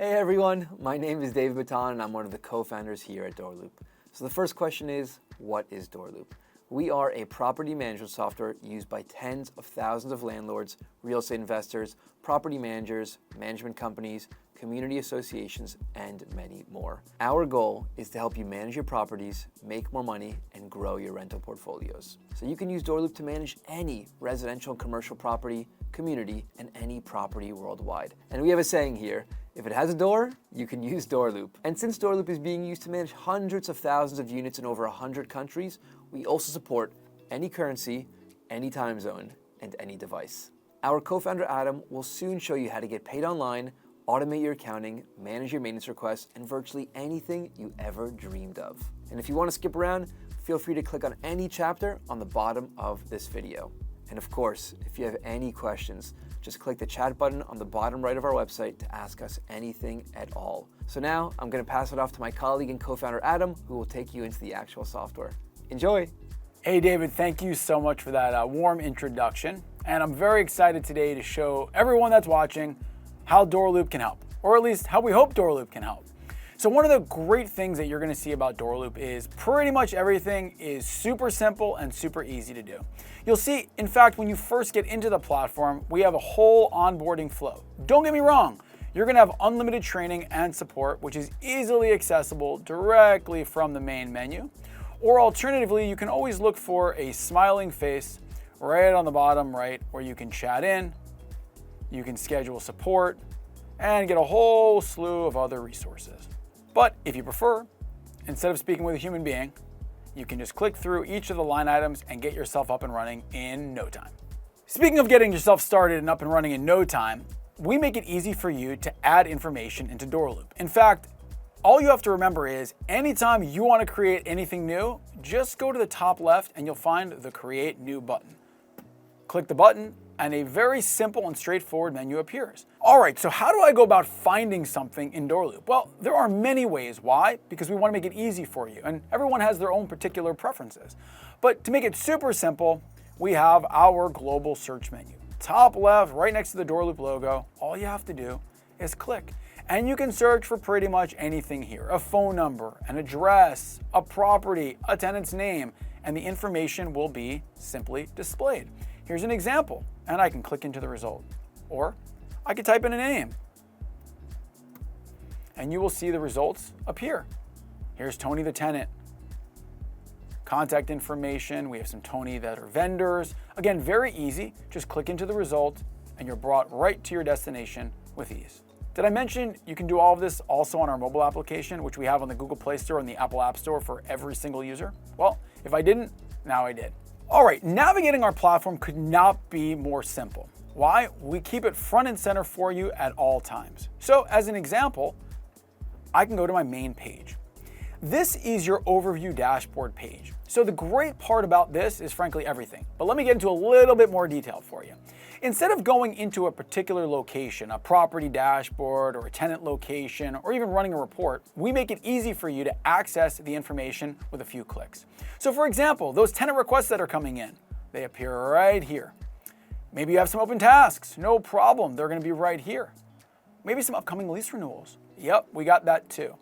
Hey everyone, my name is David Baton and I'm one of the co-founders here at DoorLoop. So the first question is, what is DoorLoop? We are a property management software used by tens of thousands of landlords, real estate investors, property managers, management companies, community associations, and many more. Our goal is to help you manage your properties, make more money, and grow your rental portfolios. So you can use DoorLoop to manage any residential and commercial property, community, and any property worldwide. And we have a saying here, if it has a door, you can use DoorLoop. And since DoorLoop is being used to manage hundreds of thousands of units in over 100 countries, we also support any currency, any time zone, and any device. Our co-founder Adam will soon show you how to get paid online, automate your accounting, manage your maintenance requests, and virtually anything you ever dreamed of. And if you want to skip around, feel free to click on any chapter on the bottom of this video. And of course, if you have any questions, just click the chat button on the bottom right of our website to ask us anything at all. So now I'm going to pass it off to my colleague and co-founder Adam, who will take you into the actual software. Enjoy. Hey David, thank you so much for that warm introduction. And I'm very excited today to show everyone that's watching how DoorLoop can help, or at least how we hope DoorLoop can help. So one of the great things that you're going to see about DoorLoop is pretty much everything is super simple and super easy to do. You'll see, in fact, when you first get into the platform, we have a whole onboarding flow. Don't get me wrong, you're going to have unlimited training and support, which is easily accessible directly from the main menu. Or alternatively, you can always look for a smiling face right on the bottom right where you can chat in, you can schedule support, and get a whole slew of other resources. But if you prefer, instead of speaking with a human being, you can just click through each of the line items and get yourself up and running in no time. Speaking of getting yourself started and up and running in no time, we make it easy for you to add information into DoorLoop. In fact, all you have to remember is anytime you want to create anything new, just go to the top left and you'll find the Create New button. Click the button and a very simple and straightforward menu appears. All right, so how do I go about finding something in DoorLoop? Well, there are many ways. Why? Because we want to make it easy for you, and everyone has their own particular preferences. But to make it super simple, we have our global search menu. Top left, right next to the DoorLoop logo, all you have to do is click. And you can search for pretty much anything here. A phone number, an address, a property, a tenant's name, and the information will be simply displayed. Here's an example, and I can click into the result. Or I could type in a name, and you will see the results appear. Here's Tony the tenant. Contact information, we have some Tony that are vendors. Again, very easy, just click into the result, and you're brought right to your destination with ease. Did I mention you can do all of this also on our mobile application, which we have on the Google Play Store and the Apple App Store for every single user? Well, if I didn't, now I did. All right, navigating our platform could not be more simple. Why? We keep it front and center for you at all times. So as an example, I can go to my main page. This is your overview dashboard page. So the great part about this is frankly everything, but let me get into a little bit more detail for you. Instead of going into a particular location, a property dashboard or a tenant location, or even running a report, we make it easy for you to access the information with a few clicks. So for example, those tenant requests that are coming in, they appear right here. Maybe you have some open tasks, no problem, they're gonna be right here. Maybe some upcoming lease renewals. Yep, we got that too.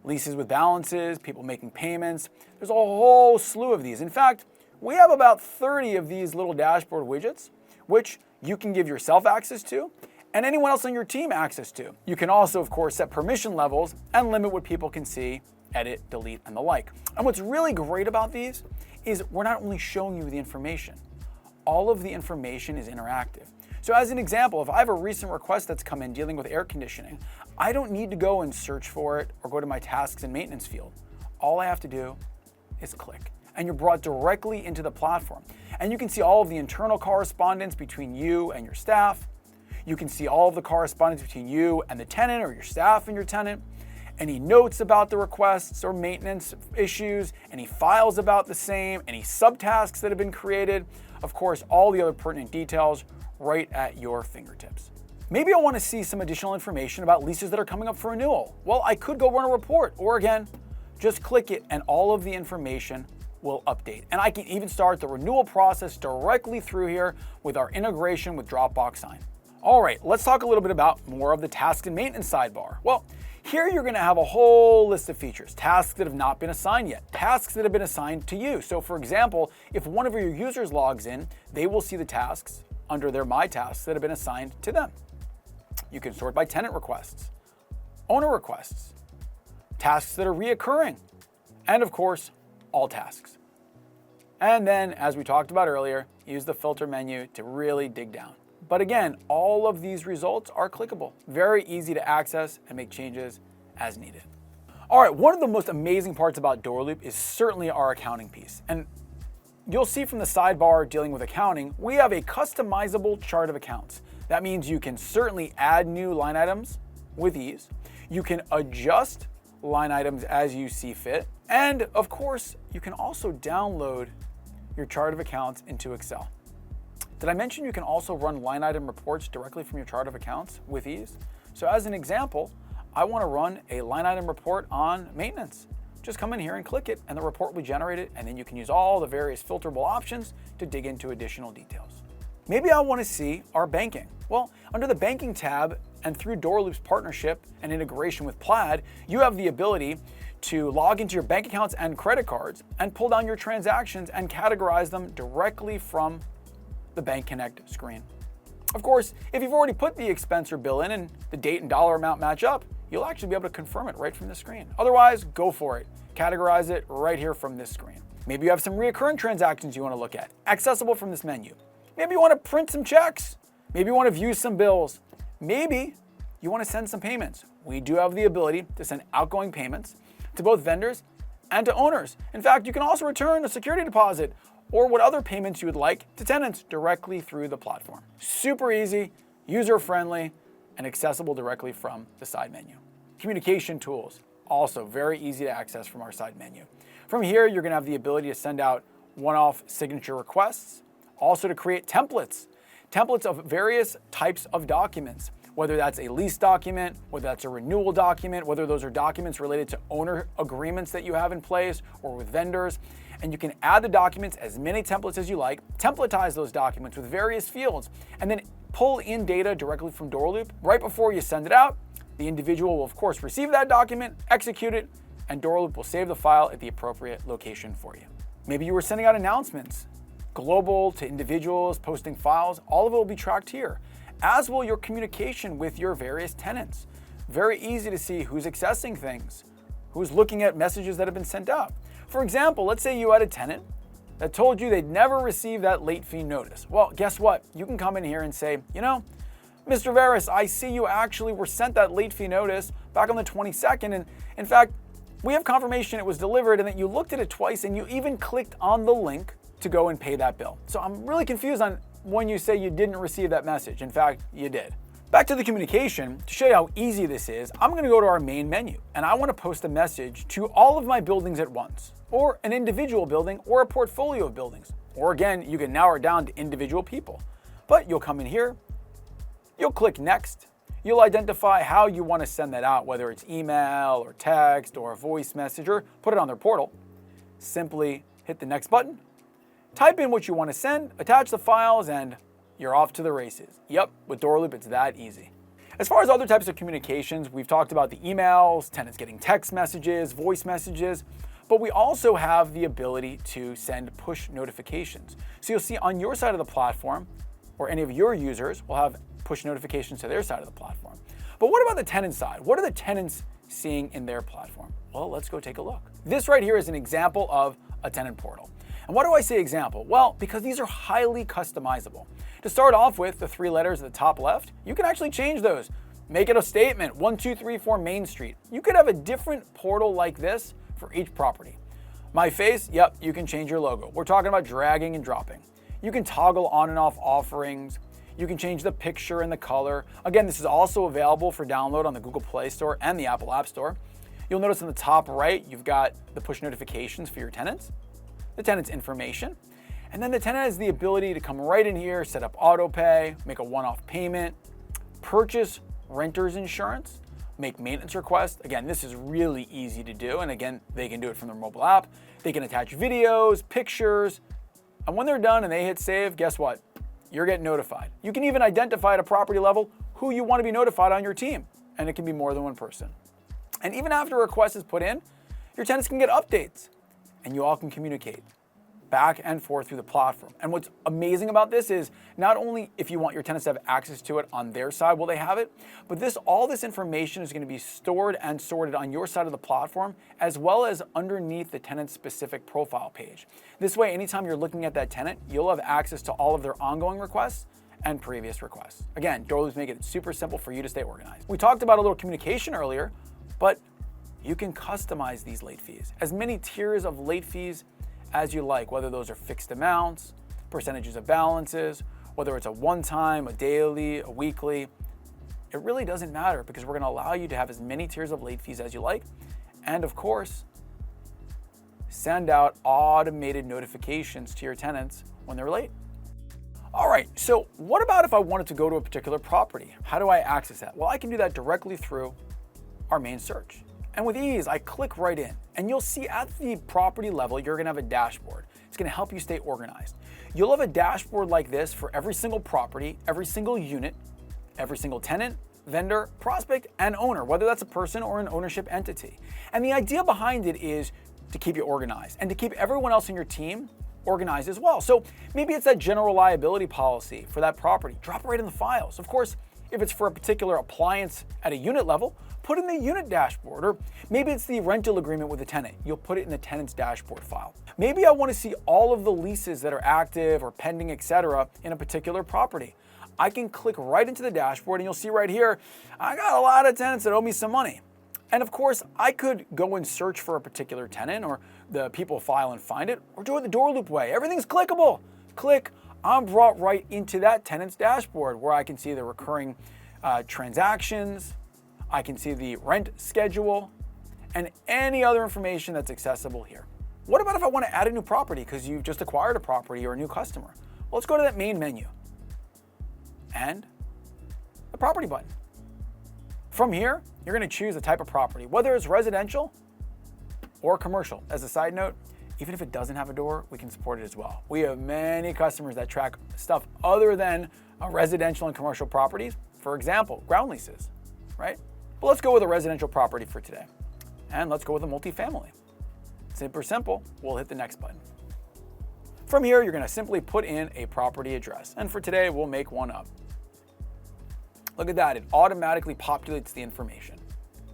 Leases with balances, people making payments. There's a whole slew of these. In fact, we have about 30 of these little dashboard widgets, which you can give yourself access to and anyone else on your team access to. You can also, of course, set permission levels and limit what people can see, edit, delete, and the like. And what's really great about these is we're not only showing you the information, all of the information is interactive. So as an example, if I have a recent request that's come in dealing with air conditioning, I don't need to go and search for it or go to my tasks and maintenance field. All I have to do is click, and you're brought directly into the platform. And you can see all of the internal correspondence between you and your staff. You can see all of the correspondence between you and the tenant or your staff and your tenant. Any notes about the requests or maintenance issues, any files about the same, any subtasks that have been created, of course, all the other pertinent details right at your fingertips. Maybe I want to see some additional information about leases that are coming up for renewal. Well, I could go run a report, or again, just click it and all of the information will update. And I can even start the renewal process directly through here with our integration with Dropbox Sign. All right, let's talk a little bit about more of the tasks and maintenance sidebar. Well, here you're gonna have a whole list of features, tasks that have not been assigned yet, tasks that have been assigned to you. So for example, if one of your users logs in, they will see the tasks under their My Tasks that have been assigned to them. You can sort by tenant requests, owner requests, tasks that are reoccurring, and of course, all tasks. And then, as we talked about earlier, use the filter menu to really dig down. But again, all of these results are clickable, very easy to access and make changes as needed. All right, one of the most amazing parts about DoorLoop is certainly our accounting piece. And you'll see from the sidebar dealing with accounting, we have a customizable chart of accounts. That means you can certainly add new line items with ease. You can adjust line items as you see fit. And of course, you can also download your chart of accounts into Excel. Did I mention you can also run line item reports directly from your chart of accounts with ease? So as an example, I want to run a line item report on maintenance. Just come in here and click it and the report will be generated, and then you can use all the various filterable options to dig into additional details. Maybe I want to see our banking. Well, under the banking tab and through DoorLoop's partnership and integration with Plaid, you have the ability to log into your bank accounts and credit cards and pull down your transactions and categorize them directly from the Bank Connect screen. Of course, if you've already put the expense or bill in and the date and dollar amount match up, you'll actually be able to confirm it right from the screen. Otherwise, go for it. Categorize it right here from this screen. Maybe you have some recurring transactions you want to look at, accessible from this menu. Maybe you want to print some checks. Maybe you want to view some bills. Maybe you want to send some payments. We do have the ability to send outgoing payments to both vendors and to owners. In fact, you can also return a security deposit or what other payments you would like to tenants directly through the platform. Super easy, user-friendly, and accessible directly from the side menu. Communication tools, also very easy to access from our side menu. From here, you're gonna have the ability to send out one-off signature requests, also to create templates of various types of documents, whether that's a lease document, whether that's a renewal document, whether those are documents related to owner agreements that you have in place or with vendors. And you can add the documents as many templates as you like, templatize those documents with various fields, and then pull in data directly from DoorLoop. Right before you send it out, the individual will of course receive that document, execute it, and DoorLoop will save the file at the appropriate location for you. Maybe you were sending out announcements, global to individuals, posting files, all of it will be tracked here, as will your communication with your various tenants. Very easy to see who's accessing things, who's looking at messages that have been sent out. For example, let's say you had a tenant that told you they'd never receive that late fee notice. Well, guess what? You can come in here and say, you know, Mr. Veras, I see you actually were sent that late fee notice back on the 22nd. And in fact, we have confirmation it was delivered and that you looked at it twice and you even clicked on the link to go and pay that bill. So I'm really confused on when you say you didn't receive that message. In fact, you did. Back to the communication, to show you how easy this is, I'm gonna go to our main menu and I wanna post a message to all of my buildings at once, or an individual building or a portfolio of buildings. Or again, you can narrow it down to individual people. But you'll come in here, you'll click next, you'll identify how you wanna send that out, whether it's email or text or a voice message, or put it on their portal. Simply hit the next button, type in what you wanna send, attach the files, and you're off to the races. Yep, with DoorLoop, it's that easy. As far as other types of communications, we've talked about the emails, tenants getting text messages, voice messages, but we also have the ability to send push notifications. So you'll see on your side of the platform, or any of your users will have push notifications to their side of the platform. But what about the tenant side? What are the tenants seeing in their platform? Well, let's go take a look. This right here is an example of a tenant portal. And why do I say example? Well, because these are highly customizable. To start off with, the 3 letters at the top left, you can actually change those. Make it a statement, 1234 Main Street. You could have a different portal like this for each property. My face, yep, you can change your logo. We're talking about dragging and dropping. You can toggle on and off offerings. You can change the picture and the color. Again, this is also available for download on the Google Play Store and the Apple App Store. You'll notice in the top right, you've got the push notifications for your tenants, the tenant's information, and then the tenant has the ability to come right in here, set up auto pay, make a one-off payment, purchase renter's insurance, make maintenance requests. Again, this is really easy to do. And again, they can do it from their mobile app. They can attach videos, pictures. And when they're done and they hit save, guess what? you're getting notified. You can even identify at a property level who you want to be notified on your team, and it can be more than one person. And even after a request is put in, your tenants can get updates, and you all can communicate back and forth through the platform. And what's amazing about this is not only if you want your tenants to have access to it on their side, will they have it, but all this information is going to be stored and sorted on your side of the platform, as well as underneath the tenant's specific profile page. This way, anytime you're looking at that tenant, you'll have access to all of their ongoing requests and previous requests. Again, DoorLoop's making it super simple for you to stay organized. We talked about a little communication earlier, but you can customize these late fees. As many tiers of late fees as you like, whether those are fixed amounts, percentages of balances, whether it's a one-time, a daily, a weekly, it really doesn't matter because we're gonna allow you to have as many tiers of late fees as you like. And of course, send out automated notifications to your tenants when they're late. All right, so what about if I wanted to go to a particular property? How do I access that? Well, I can do that directly through our main search. And with ease, I click right in, and you'll see at the property level, you're gonna have a dashboard. It's gonna help you stay organized. You'll have a dashboard like this for every single property, every single unit, every single tenant, vendor, prospect, and owner, whether that's a person or an ownership entity. And the idea behind it is to keep you organized and to keep everyone else in your team organized as well. So maybe it's that general liability policy for that property. Drop it right in the files. Of course, if it's for a particular appliance at a unit level, put in the unit dashboard, or maybe it's the rental agreement with the tenant. You'll put it in the tenant's dashboard file. Maybe I want to see all of the leases that are active or pending, etc., in a particular property. I can click right into the dashboard and you'll see right here, I got a lot of tenants that owe me some money. And of course, I could go and search for a particular tenant or the people file and find it, or do it the DoorLoop way. Everything's clickable. Click, I'm brought right into that tenant's dashboard where I can see the recurring transactions, I can see the rent schedule, and any other information that's accessible here. What about if I want to add a new property because you've just acquired a property or a new customer? Well, let's go to that main menu and the property button. From here, you're going to choose the type of property, whether it's residential or commercial. As a side note, even if it doesn't have a door, we can support it as well. We have many customers that track stuff other than residential and commercial properties. For example, ground leases, right? But let's go with a residential property for today. And let's go with a multifamily. Super simple, we'll hit the next button. From here, you're gonna simply put in a property address. And for today, we'll make one up. Look at that, it automatically populates the information.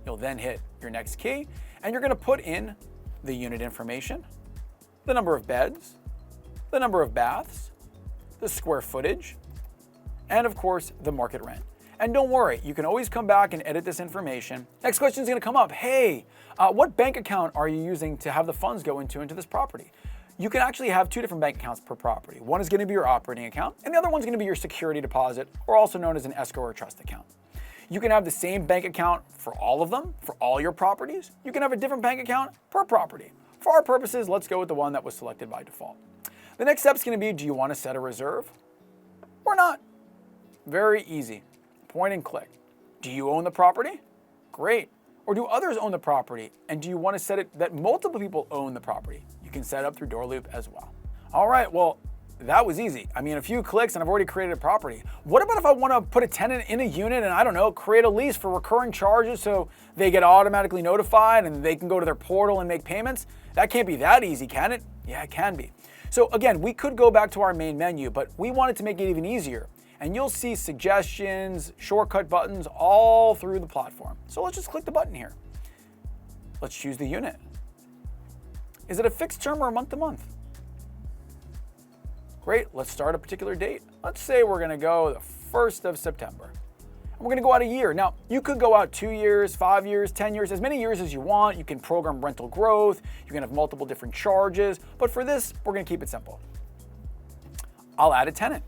You'll then hit your next key, and you're gonna put in the unit information, the number of beds, the number of baths, the square footage, and of course, the market rent. And don't worry, you can always come back and edit this information. Next question is gonna come up. Hey, what bank account are you using to have the funds go into this property? You can actually have two different bank accounts per property. One is gonna be your operating account, and the other one's gonna be your security deposit, or also known as an escrow or trust account. You can have the same bank account for all of them, for all your properties. You can have a different bank account per property. For our purposes, let's go with the one that was selected by default. The next step is gonna be, do you wanna set a reserve or not? Very easy. Point and click. Do you own the property? Great. Or do others own the property? And do you want to set it that multiple people own the property? You can set it up through DoorLoop as well. All right, well, that was easy. I mean, a few clicks and I've already created a property. What about if I want to put a tenant in a unit and I don't know, create a lease for recurring charges so they get automatically notified and they can go to their portal and make payments? That can't be that easy, can it? Yeah, it can be. So again, we could go back to our main menu, but we wanted to make it even easier. And you'll see suggestions, shortcut buttons all through the platform. So let's just click the button here. Let's choose the unit. Is it a fixed term or a month to month? Great, let's start a particular date. Let's say we're gonna go the 1st of September. And we're gonna go out a year. Now, you could go out 2 years, 5 years, 10 years, as many years as you want. You can program rental growth. You can have multiple different charges. But for this, we're gonna keep it simple. I'll add a tenant.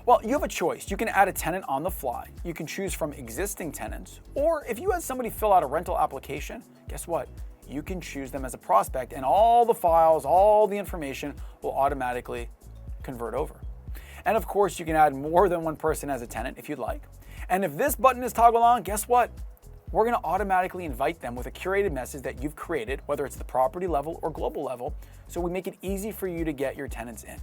Well, you have a choice. You can add a tenant on the fly. You can choose from existing tenants, or if you had somebody fill out a rental application, guess what? You can choose them as a prospect and all the files, all the information will automatically convert over. And of course, you can add more than one person as a tenant if you'd like. And if this button is toggled on, guess what? We're gonna automatically invite them with a curated message that you've created, whether it's the property level or global level, so we make it easy for you to get your tenants in.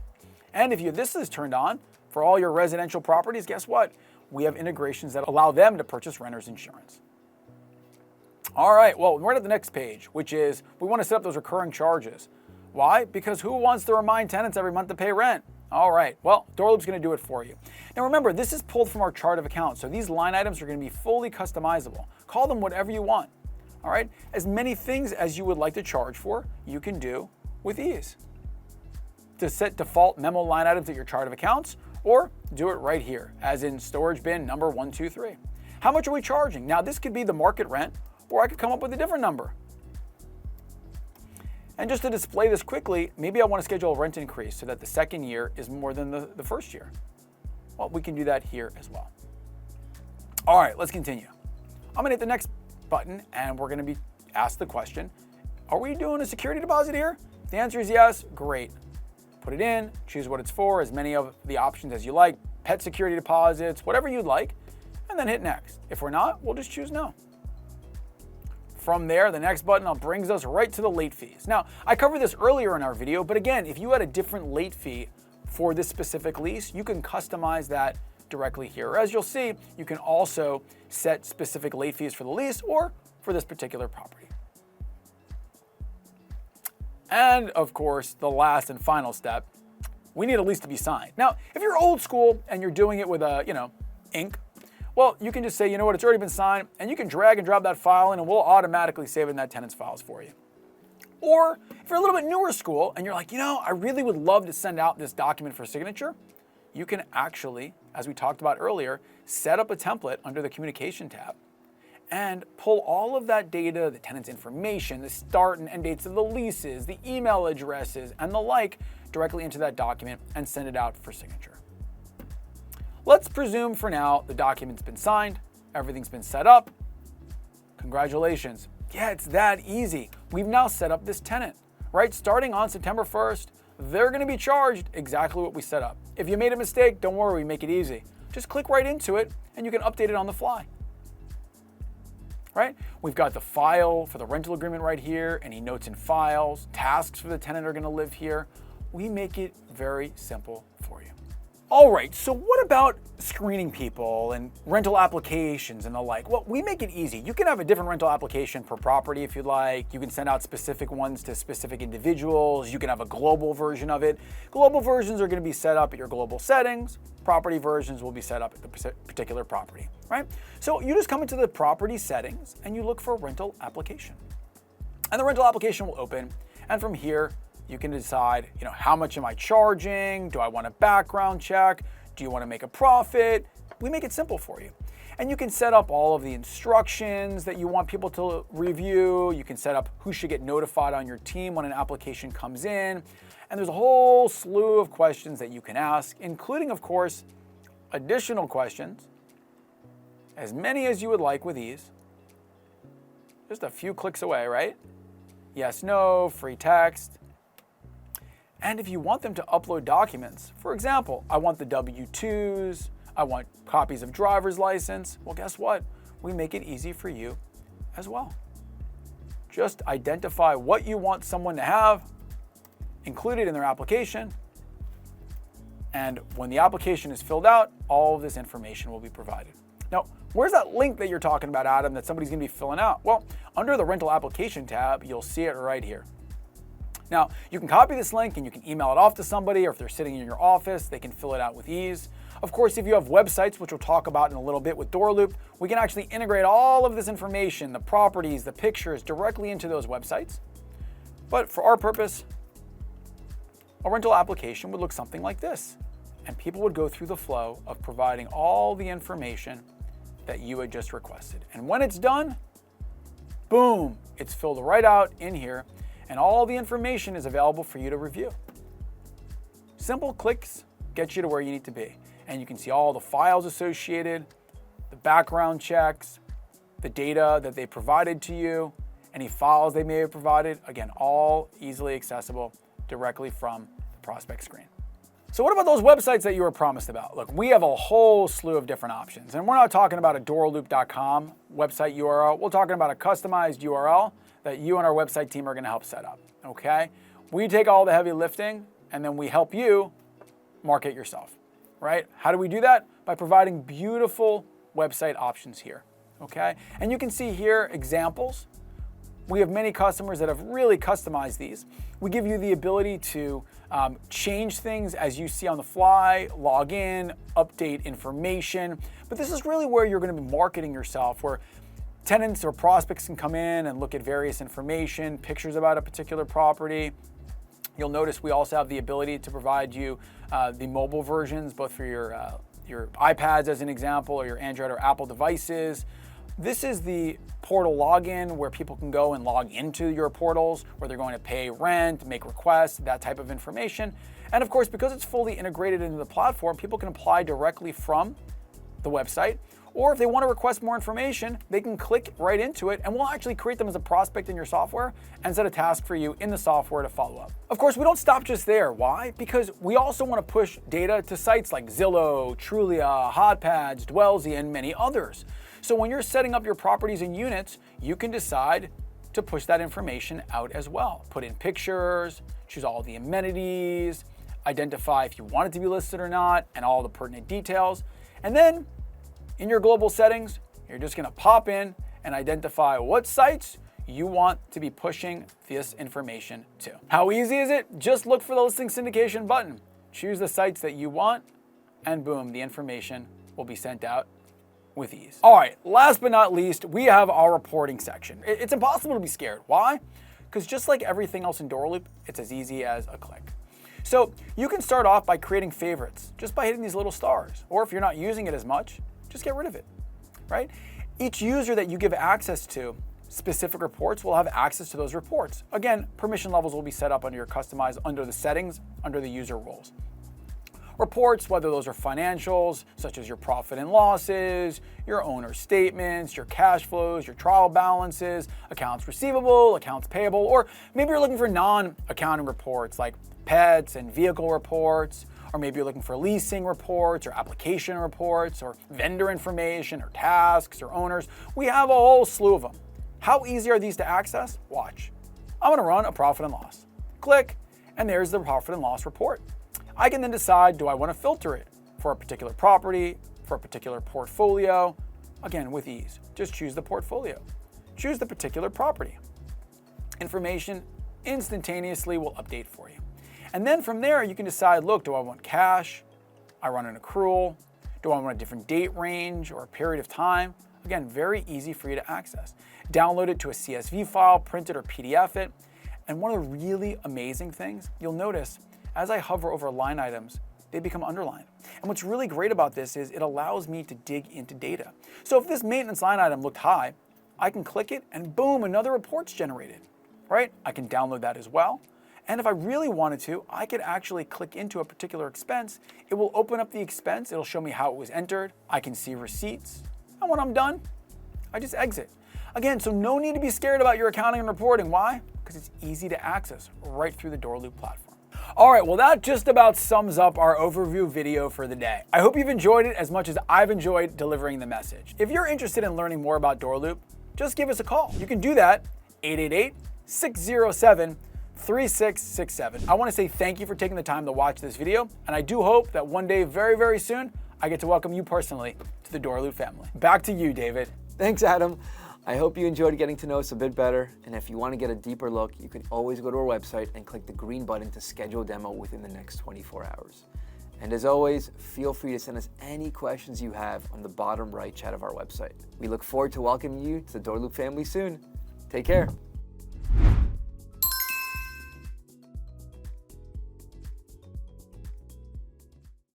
And if this is turned on, For all your residential properties, guess what? We have integrations that allow them to purchase renter's insurance. All right, well, we're at the next page, which is we want to set up those recurring charges. Why? Because who wants to remind tenants every month to pay rent? All right, well, DoorLoop's going to do it for you. Now remember, this is pulled from our chart of accounts, so these line items are going to be fully customizable. Call them whatever you want. All right, as many things as you would like to charge for, you can do with ease. To set default memo line items at your chart of accounts, or do it right here, as in storage bin number 123. How much are we charging? Now this could be the market rent, or I could come up with a different number. And just to display this quickly, maybe I want to schedule a rent increase so that the second year is more than the first year. Well, we can do that here as well. All right, let's continue. I'm gonna hit the next button and we're gonna be asked the question, are we doing a security deposit here? If the answer is yes, great. Put it in, choose what it's for, as many of the options as you like, pet security deposits, whatever you'd like, and then hit next. If we're not, we'll just choose no. From there, the next button brings us right to the late fees. Now, I covered this earlier in our video, but again, if you had a different late fee for this specific lease, you can customize that directly here. As you'll see, you can also set specific late fees for the lease or for this particular property. And of course, the last and final step, we need a lease to be signed. Now, if you're old school and you're doing it with ink, well, you can just say, you know what, it's already been signed, and you can drag and drop that file in and we'll automatically save it in that tenant's files for you. Or if you're a little bit newer school and you're like, I really would love to send out this document for signature, you can actually, as we talked about earlier, set up a template under the communication tab and pull all of that data, the tenant's information, the start and end dates of the leases, the email addresses, and the like, directly into that document and send it out for signature. Let's presume for now the document's been signed, everything's been set up. Congratulations. Yeah, it's that easy. We've now set up this tenant, right? Starting on September 1st, they're gonna be charged exactly what we set up. If you made a mistake, don't worry, we make it easy. Just click right into it and you can update it on the fly. Right? We've got the file for the rental agreement right here, any notes and files, tasks for the tenant are gonna live here. We make it very simple for you. All right, so what about screening people and rental applications and the like? Well, we make it easy. You can have a different rental application per property if you'd like. You can send out specific ones to specific individuals. You can have a global version of it. Global versions are gonna be set up at your global settings. Property versions will be set up at the particular property, right? So you just come into the property settings and you look for rental application. And the rental application will open. And from here, you can decide, how much am I charging? Do I want a background check? Do you want to make a profit? We make it simple for you. And you can set up all of the instructions that you want people to review. You can set up who should get notified on your team when an application comes in. And there's a whole slew of questions that you can ask, including, of course, additional questions, as many as you would like with ease. Just a few clicks away, right? Yes, no, free text. And if you want them to upload documents, for example, I want the W-2s, I want copies of driver's license, well, guess what? We make it easy for you as well. Just identify what you want someone to have included in their application, and when the application is filled out, all of this information will be provided. Now, where's that link that you're talking about, Adam, that somebody's gonna be filling out? Well, under the rental application tab, you'll see it right here. Now, you can copy this link and you can email it off to somebody, or if they're sitting in your office, they can fill it out with ease. Of course, if you have websites, which we'll talk about in a little bit with DoorLoop, we can actually integrate all of this information, the properties, the pictures, directly into those websites. But for our purpose, a rental application would look something like this, and people would go through the flow of providing all the information that you had just requested. And when it's done, boom, it's filled right out in here, and all the information is available for you to review. Simple clicks get you to where you need to be. And you can see all the files associated, the background checks, the data that they provided to you, any files they may have provided, again, all easily accessible directly from the prospect screen. So what about those websites that you were promised about? Look, we have a whole slew of different options, and we're not talking about a DoorLoop.com website URL. We're talking about a customized URL that you and our website team are gonna help set up, okay? We take all the heavy lifting and then we help you market yourself. right? How do we do that? By providing beautiful website options here, okay? And you can see here examples. We have many customers that have really customized these. We give you the ability to change things as you see on the fly, log in, update information. But this is really where you're going to be marketing yourself, where tenants or prospects can come in and look at various information, pictures about a particular property. You'll notice we also have the ability to provide you the mobile versions, both for your iPads as an example, or your Android or Apple devices. This is the portal login where people can go and log into your portals, where they're going to pay rent, make requests, that type of information. And of course, because it's fully integrated into the platform, people can apply directly from the website. Or if they want to request more information, they can click right into it, and we'll actually create them as a prospect in your software and set a task for you in the software to follow up. Of course, we don't stop just there. Why? Because we also want to push data to sites like Zillow, Trulia, HotPads, Dwellsy, and many others. So when you're setting up your properties and units, you can decide to push that information out as well. Put in pictures, choose all the amenities, identify if you want it to be listed or not, and all the pertinent details. And then in your global settings, you're just gonna pop in and identify what sites you want to be pushing this information to. How easy is it? Just look for the listing syndication button. Choose the sites that you want, and boom, the information will be sent out with ease. All right, last but not least, we have our reporting section. It's impossible to be scared. Why? Because just like everything else in DoorLoop, it's as easy as a click. So you can start off by creating favorites just by hitting these little stars. Or if you're not using it as much, just get rid of it, right? Each user that you give access to specific reports will have access to those reports. Again, permission levels will be set up under your customized, under the settings, under the user roles. Reports, whether those are financials, such as your profit and losses, your owner statements, your cash flows, your trial balances, accounts receivable, accounts payable, or maybe you're looking for non-accounting reports like pets and vehicle reports, or maybe you're looking for leasing reports or application reports or vendor information or tasks or owners. We have a whole slew of them. How easy are these to access? Watch. I'm gonna run a profit and loss. Click, and there's the profit and loss report. I can then decide, do I want to filter it for a particular property, for a particular portfolio? Again, with ease. Just choose the portfolio. Choose the particular property. Information instantaneously will update for you. And then from there, you can decide, look, do I want cash? I run an accrual. Do I want a different date range or a period of time? Again, very easy for you to access. Download it to a CSV file, print it or PDF it. And one of the really amazing things, you'll notice, as I hover over line items, they become underlined. And what's really great about this is it allows me to dig into data. So if this maintenance line item looked high, I can click it and boom, another report's generated, right? I can download that as well. And if I really wanted to, I could actually click into a particular expense. It will open up the expense. It'll show me how it was entered. I can see receipts. And when I'm done, I just exit. Again, so no need to be scared about your accounting and reporting. Why? Because it's easy to access right through the DoorLoop platform. All right, well, that just about sums up our overview video for the day. I hope you've enjoyed it as much as I've enjoyed delivering the message. If you're interested in learning more about DoorLoop, just give us a call. You can do that, 888-607-3667. I want to say thank you for taking the time to watch this video, and I do hope that one day, very, very soon, I get to welcome you personally to the DoorLoop family. Back to you, David. Thanks, Adam. I hope you enjoyed getting to know us a bit better, and if you want to get a deeper look, you can always go to our website and click the green button to schedule a demo within the next 24 hours. And as always, feel free to send us any questions you have on the bottom right chat of our website. We look forward to welcoming you to the DoorLoop family soon. Take care.